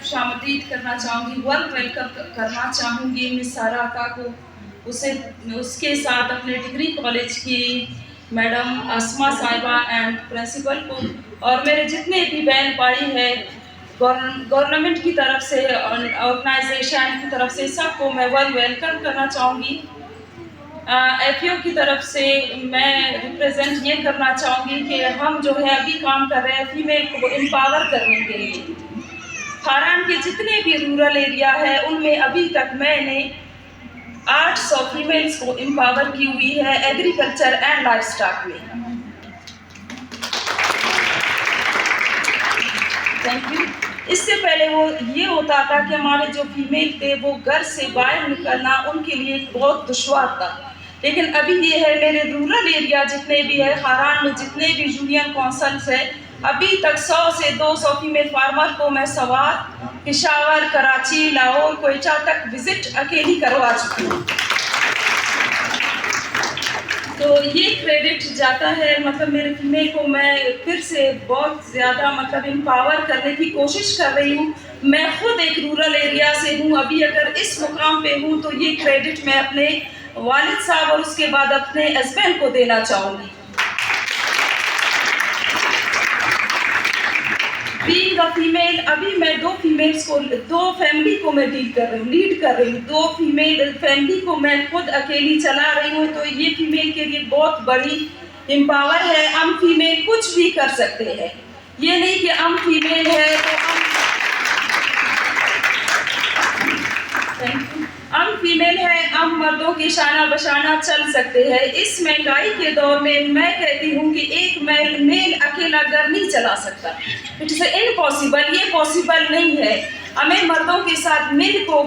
खुशामदीद करना चाहूँगी, वेलकम करना चाहूँगी मिस सारा आका को, उसे उसके साथ अपने डिग्री कॉलेज की मैडम अस्मा साहिबा एंड प्रिंसिपल को, और मेरे जितने भी बहन भाई है गवर्नमेंट की तरफ से, ऑर्गेनाइजेशन की तरफ से, सबको मैं वेलकम करना चाहूँगी। एफईओ की तरफ से मैं रिप्रेजेंट ये करना चाहूँगी कि हम जो है अभी काम कर रहे हैं फीमेल को एम्पावर करने के लिए। खारान के जितने भी रूरल एरिया है उनमें अभी तक मैंने 800 फीमेल्स को एम्पावर की हुई है एग्रीकल्चर एंड लाइफ स्टॉक में। Thank you. इससे पहले वो ये होता था कि हमारे जो फीमेल थे वो घर से बाहर निकलना उनके लिए बहुत दुश्वार था, लेकिन अभी ये है मेरे रूरल एरिया जितने भी है खारान में जितने भी यूनियन काउंसिल्स है, अभी तक 100 से 200 फीमेल फार्मर को मैं सवात, पेशावर, कराची, लाहौर, कोयटा तक विजिट अकेली करवा चुकी हूँ। तो ये क्रेडिट जाता है, मतलब मेरे फीमेल को मैं फिर से बहुत ज़्यादा मतलब एम्पावर करने की कोशिश कर रही हूँ। मैं खुद एक रूरल एरिया से हूँ, अभी अगर इस मुकाम पे हूँ तो ये क्रेडिट मैं अपने वालिद साहब और उसके बाद अपने हस्बैंड को देना चाहूँगी। बीइंग अ फीमेल, अभी मैं दो फैमिली को मैं लीड कर रही हूँ, 2 फीमेल फैमिली को मैं खुद अकेली चला रही हूँ। तो ये फीमेल के लिए बहुत बड़ी एम्पावर है। हम फीमेल कुछ भी कर सकते हैं, ये नहीं कि हम फीमेल है तो हम फीमेल है हम मर्दों की शाना बशाना चल सकते हैं। इस महंगाई के दौर में मैं कहती हूँ कि एक मेल अकेला घर नहीं चला सकता, इट इज इम्पॉसिबल, ये पॉसिबल नहीं है। हमें मर्दों के साथ मिल को